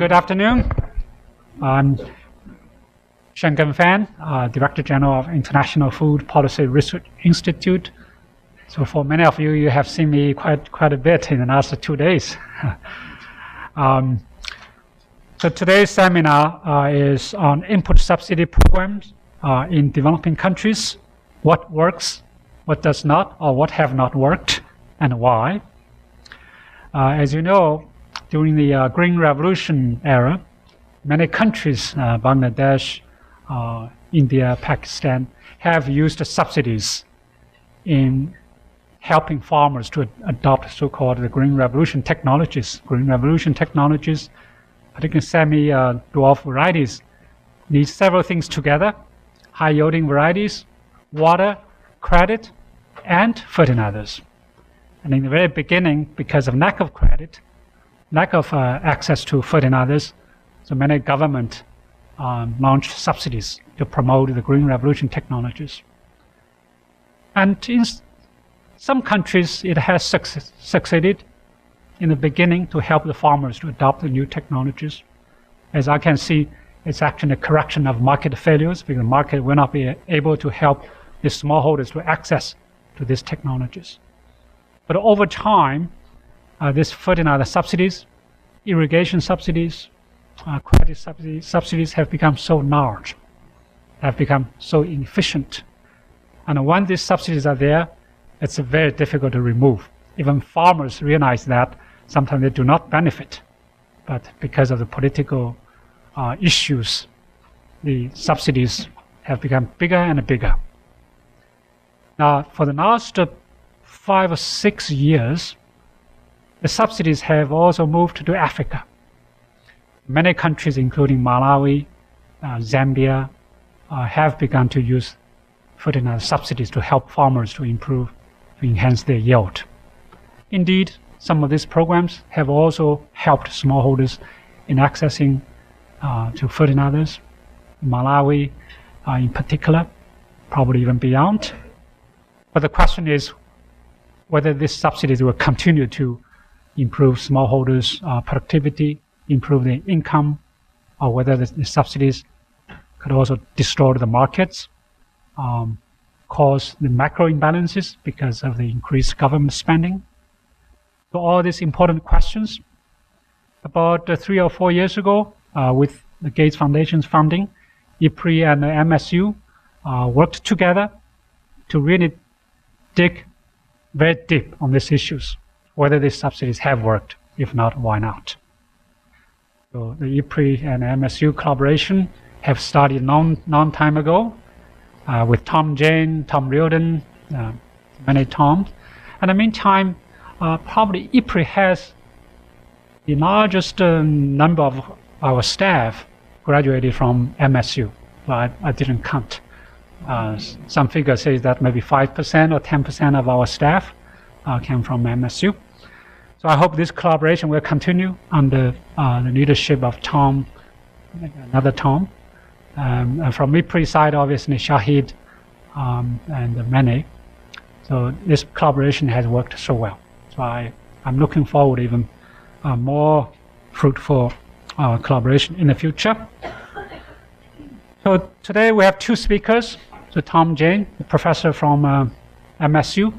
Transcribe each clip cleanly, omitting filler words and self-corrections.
Good afternoon. I'm Shenggen Fan, Director General of International Food Policy Research Institute. So for many of you, you have seen me quite a bit in the last 2 days. So today's seminar is on input subsidy programs in developing countries, what works, what does not, or what have not worked, and why. As you know, during the Green Revolution era, many countries, Bangladesh, India, Pakistan, have used subsidies in helping farmers to adopt so-called the Green Revolution technologies. Green Revolution technologies, particularly semi-dwarf varieties, need several things together: high-yielding varieties, water, credit, and fertilizers. And in the very beginning, because of lack of credit, lack of access to fertilizers, so many governments launched subsidies to promote the Green Revolution technologies. And in some countries, it has succeeded in the beginning to help the farmers to adopt the new technologies. As I can see, it's actually a correction of market failures, because the market will not be able to help the smallholders to access to these technologies. But over time, these fertilizer subsidies, irrigation subsidies, credit subsidies have become so large, have become so inefficient. And when these subsidies are there, it's very difficult to remove. Even farmers realize that sometimes they do not benefit, but because of the political issues, the subsidies have become bigger and bigger. Now, for the last 5 or 6 years, the subsidies have also moved to Africa. Many countries, including Malawi, Zambia, have begun to use fertilizer subsidies to help farmers to enhance their yield. Indeed, some of these programs have also helped smallholders in accessing to fertilizers. Malawi, in particular, probably even beyond. But the question is whether these subsidies will continue to improve smallholders' productivity, improve their income, or whether the subsidies could also distort the markets, cause the macro imbalances because of the increased government spending. So all these important questions. About 3 or 4 years ago, with the Gates Foundation's funding, IFPRI and the MSU worked together to really dig very deep on these issues, whether these subsidies have worked. If not, why not? So the IFPRI and MSU collaboration have started long time ago with Tom Jane, Tom Riordan, many Toms. In the meantime, probably IFPRI has the largest number of our staff graduated from MSU. But I didn't count. Some figures say that maybe 5% or 10% of our staff came from MSU. So I hope this collaboration will continue under the leadership of Tom, another Tom. From IFPRI side, obviously Shahid and many. So this collaboration has worked so well. So I'm looking forward to even more fruitful collaboration in the future. So today we have 2 speakers. So Tom Jane, a professor from MSU.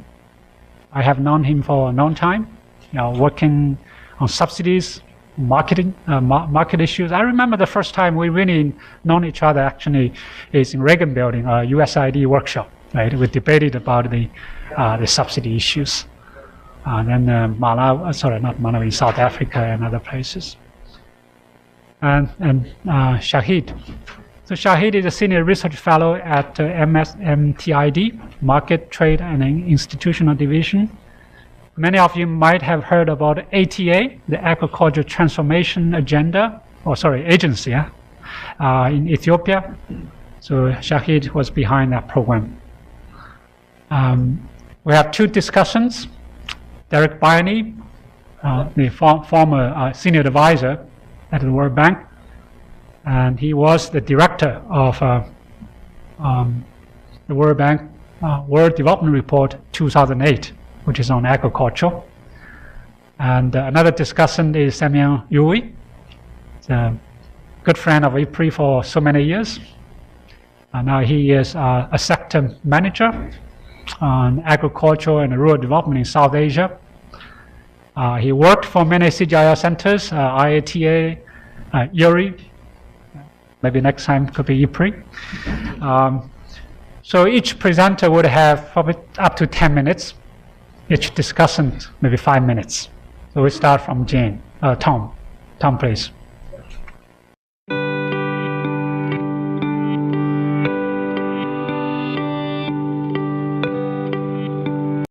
I have known him for a long time, working on subsidies, market issues. I remember the first time we really known each other actually is in Reagan Building, a USAID workshop. Right, we debated about the subsidy issues. Then Malawi, South Africa and other places. And Shahid. So Shahid is a senior research fellow at MTID, Market, Trade and Institutional Division. Many of you might have heard about ATA, the Agriculture Transformation Agency in Ethiopia. So Shahid was behind that program. We have 2 discussions. Derek Byrne, the former senior advisor at the World Bank, and he was the director of the World Bank World Development Report 2008, which is on agriculture. And another discussant is Samuel Yui, He's a good friend of IFPRI for so many years. Now he is a sector manager on agriculture and rural development in South Asia. He worked for many CGIAR centers, IATA, IFPRI. Maybe next time could be IFPRI. So each presenter would have probably up to 10 minutes. Each discussant maybe 5 minutes. So we start from Tom. Tom, please.